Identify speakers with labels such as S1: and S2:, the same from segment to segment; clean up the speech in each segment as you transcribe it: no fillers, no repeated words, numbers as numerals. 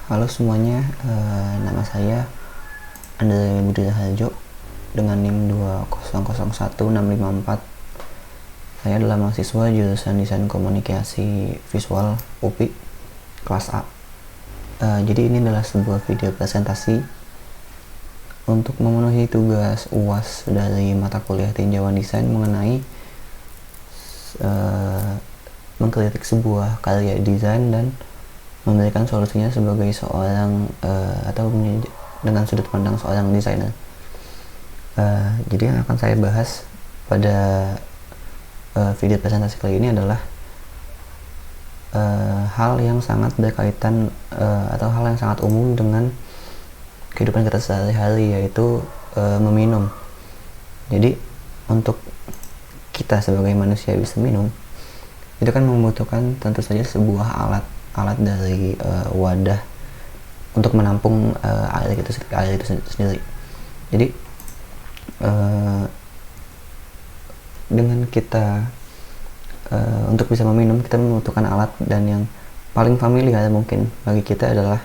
S1: Halo semuanya, nama saya Andre Budi Raharjo dengan NIM 2001654. Saya adalah mahasiswa jurusan Desain Komunikasi Visual UPI kelas A. Jadi ini adalah sebuah video presentasi untuk memenuhi tugas UAS dari mata kuliah tinjauan desain mengenai mengkritik sebuah karya desain dan memberikan solusinya sebagai seorang atau dengan sudut pandang seorang desainer. Jadi yang akan saya bahas pada video presentasi kali ini adalah hal yang sangat berkaitan atau hal yang sangat umum dengan kehidupan kita sehari-hari, yaitu meminum. Jadi untuk kita sebagai manusia bisa minum itu kan membutuhkan tentu saja sebuah alat dari wadah untuk menampung air itu sendiri. Jadi dengan kita untuk bisa meminum, kita membutuhkan alat, dan yang paling familiar mungkin bagi kita adalah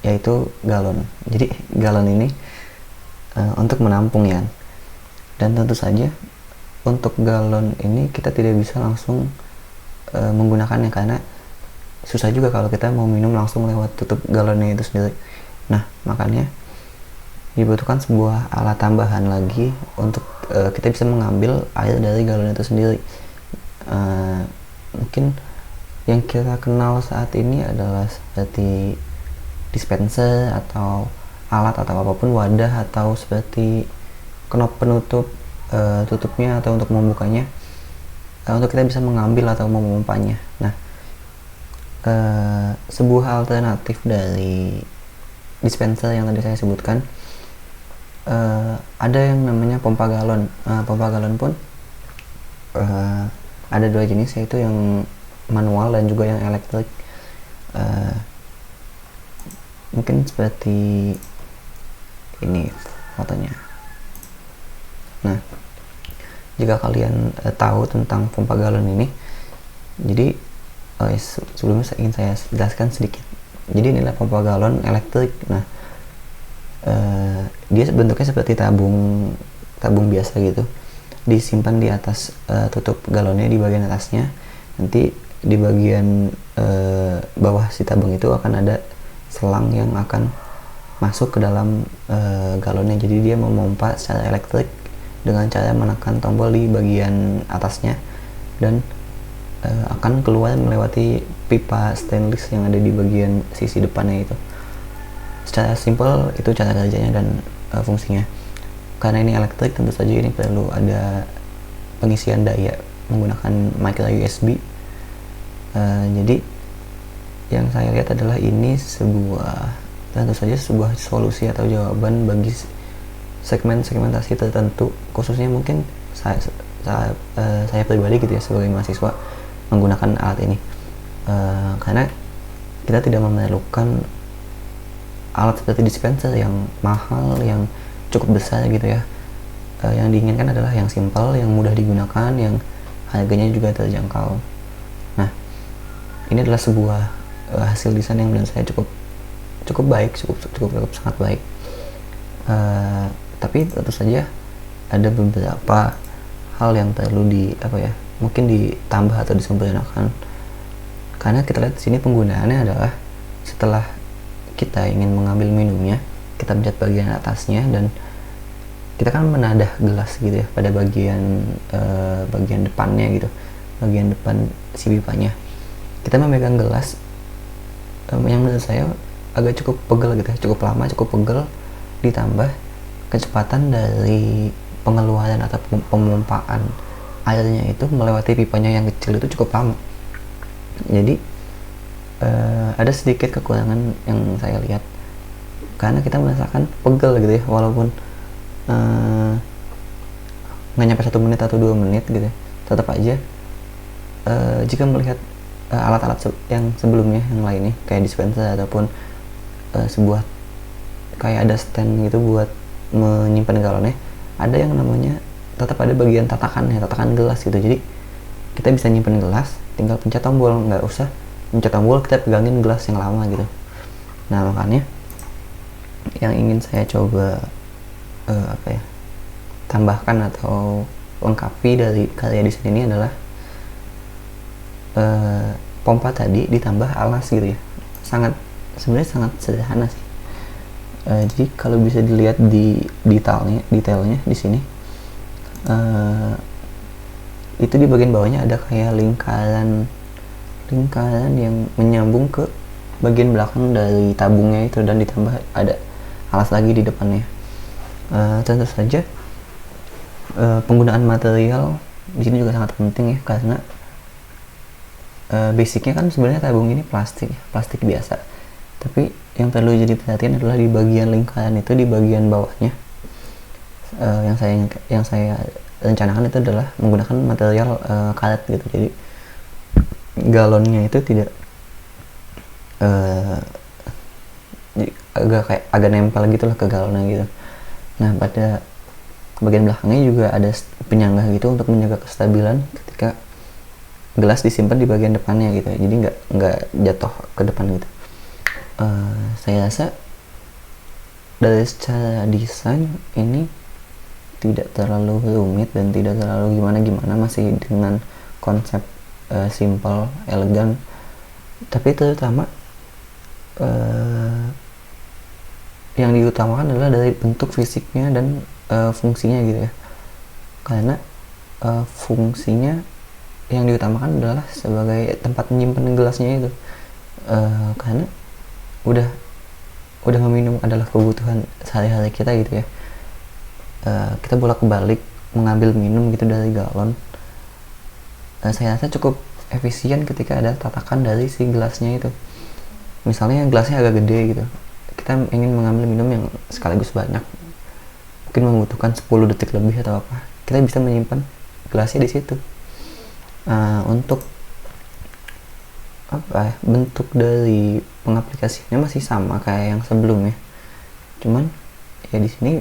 S1: yaitu galon. Jadi galon ini untuk menampung ya, dan tentu saja untuk galon ini kita tidak bisa langsung menggunakannya karena susah juga kalau kita mau minum langsung lewat tutup galonnya itu sendiri. Nah, makanya dibutuhkan sebuah alat tambahan lagi untuk kita bisa mengambil air dari galon itu sendiri. Mungkin yang kita kenal saat ini adalah seperti dispenser atau alat atau apapun, wadah, atau seperti knop penutup tutupnya atau untuk membukanya, untuk kita bisa mengambil atau memompanya. Nah, sebuah alternatif dari dispenser yang tadi saya sebutkan, ada yang namanya pompa galon. Pompa galon pun ada dua jenis, yaitu yang manual dan juga yang elektrik. Mungkin seperti ini fotonya. Nah, jika kalian tahu tentang pompa galon ini, jadi sebelumnya ingin saya jelaskan sedikit. Jadi inilah pompa galon elektrik. Nah, dia bentuknya seperti tabung biasa gitu, disimpan di atas tutup galonnya di bagian atasnya. Nanti di bagian bawah si tabung itu akan ada selang yang akan masuk ke dalam galonnya. Jadi dia memompa secara elektrik dengan cara menekan tombol di bagian atasnya, dan akan keluar melewati pipa stainless yang ada di bagian sisi depannya itu. Secara simpel itu cara kerjanya dan fungsinya. Karena ini elektrik, tentu saja ini perlu ada pengisian daya menggunakan micro USB. Jadi yang saya lihat adalah ini tentu saja sebuah solusi atau jawaban bagi segmentasi tertentu, khususnya mungkin saya pribadi gitu ya, sebagai mahasiswa menggunakan alat ini, karena kita tidak memerlukan alat seperti dispenser yang mahal, yang cukup besar gitu ya. Yang diinginkan adalah yang simpel, yang mudah digunakan, yang harganya juga terjangkau. Nah, ini adalah sebuah hasil desain yang menurut saya cukup baik, cukup sangat baik. Tapi tentu saja ada beberapa hal yang perlu mungkin ditambah atau disempurnakan. Karena kita lihat di sini penggunaannya adalah setelah kita ingin mengambil minumnya, kita pencet bagian atasnya dan kita kan menadah gelas gitu ya pada bagian depannya gitu, bagian depan si pipanya. Kita memegang gelas yang menurut saya agak cukup pegel gitu ya, cukup lama, cukup pegel, ditambah kecepatan dari pengeluaran atau pemompaan airnya itu melewati pipanya yang kecil itu cukup lama. Jadi ada sedikit kekurangan yang saya lihat, karena kita merasakan pegel gitu ya, walaupun nggak nyampe 1 menit atau 2 menit gitu ya, tetap aja jika melihat alat-alat yang sebelumnya yang lainnya kayak dispenser ataupun sebuah kayak ada stand gitu buat menyimpan galonnya, ada yang namanya tetap ada bagian tatakan gelas gitu. Jadi kita bisa nyimpan gelas, tinggal pencet tombol, nggak usah mencet tombol kita pegangin gelas yang lama gitu. Nah makanya yang ingin saya coba tambahkan atau lengkapi dari karya desain ini adalah pompa tadi ditambah alas gitu ya. Sebenarnya sangat sederhana sih. Jadi kalau bisa dilihat di detailnya di sini, itu di bagian bawahnya ada kayak lingkaran yang menyambung ke bagian belakang dari tabungnya itu, dan ditambah ada alas lagi di depannya. Tentu saja penggunaan material di sini juga sangat penting ya, karena basicnya kan sebenarnya tabung ini plastik biasa, tapi yang perlu jadi perhatian adalah di bagian lingkaran itu, di bagian bawahnya. Yang saya rencanakan itu adalah menggunakan material karet gitu, jadi galonnya itu tidak agak nempel gitulah ke galonnya gitu. Nah pada bagian belakangnya juga ada penyangga gitu untuk menjaga kestabilan ketika gelas disimpan di bagian depannya gitu, jadi nggak jatuh ke depan gitu. Saya rasa dari secara desain ini tidak terlalu rumit dan tidak terlalu gimana-gimana, masih dengan konsep simple, elegan, tapi terutama yang diutamakan adalah dari bentuk fisiknya dan fungsinya gitu ya, karena fungsinya yang diutamakan adalah sebagai tempat menyimpan gelasnya itu, karena udah meminum adalah kebutuhan sehari-hari kita gitu ya. Kita bolak-balik mengambil minum gitu dari galon. Saya rasa cukup efisien ketika ada tatakan dari si gelasnya itu. Misalnya gelasnya agak gede gitu, kita ingin mengambil minum yang sekaligus banyak, mungkin membutuhkan 10 detik lebih atau apa, kita bisa menyimpan gelasnya di situ. Untuk bentuk dari pengaplikasiannya masih sama kayak yang sebelumnya, cuman ya di sini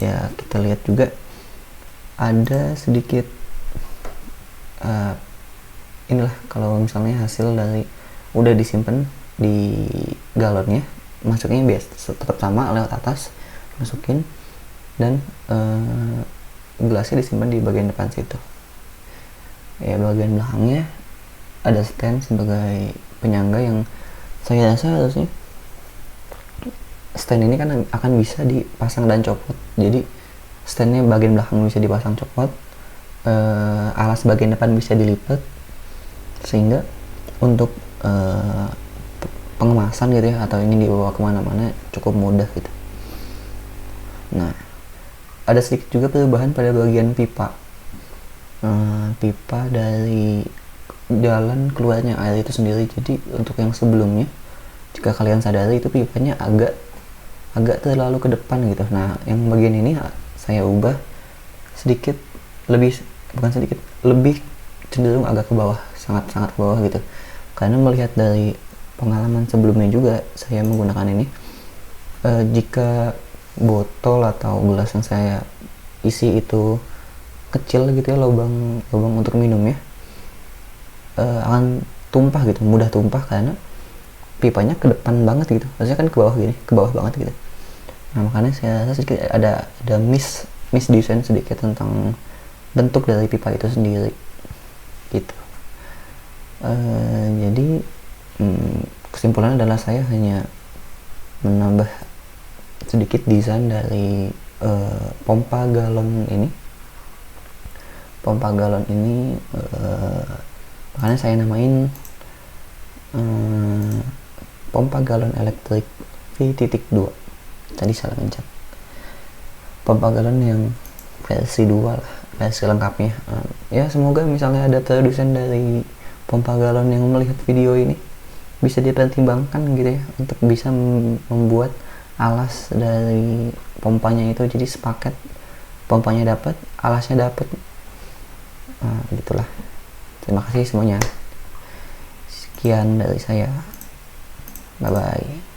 S1: ya kita lihat juga ada sedikit inilah, kalau misalnya hasil dari udah disimpan di galonnya, masuknya biasa tetap sama lewat atas, masukin, dan gelasnya disimpan di bagian depan situ. Ya bagian belakangnya ada stand sebagai penyangga yang saya rasa harusnya stand ini kan akan bisa dipasang dan copot. Jadi standnya bagian belakang bisa dipasang copot, alas bagian depan bisa dilipat, sehingga untuk pengemasan gitu ya, atau ini dibawa kemana-mana cukup mudah gitu. Nah ada sedikit juga perubahan pada bagian pipa. Pipa dari jalan keluarnya air itu sendiri. Jadi untuk yang sebelumnya, jika kalian sadari, itu pipanya agak terlalu ke depan gitu. Nah yang bagian ini saya ubah sedikit lebih cenderung agak ke bawah, sangat ke bawah gitu, karena melihat dari pengalaman sebelumnya juga saya menggunakan ini. Jika botol atau gelas yang saya isi itu kecil gitu ya, lubang untuk minumnya, akan tumpah gitu, mudah tumpah karena pipanya ke depan banget gitu, harusnya kan ke bawah banget gitu. Nah makanya saya rasa sedikit ada desain sedikit tentang bentuk dari pipa itu sendiri gitu. Jadi kesimpulannya adalah saya hanya menambah sedikit desain dari pompa galon ini. Makanya saya namain pompa galon elektrik V.2. Tadi salah mencet. Pompa galon yang versi 2 lah, versi lengkapnya. Ya semoga misalnya ada produsen dari pompa galon yang melihat video ini bisa dipertimbangkan gitu ya, untuk bisa membuat alas dari pompanya itu jadi sepaket, pompanya dapat, alasnya dapat. Gitulah. Terima kasih semuanya. Sekian dari saya. Bye bye.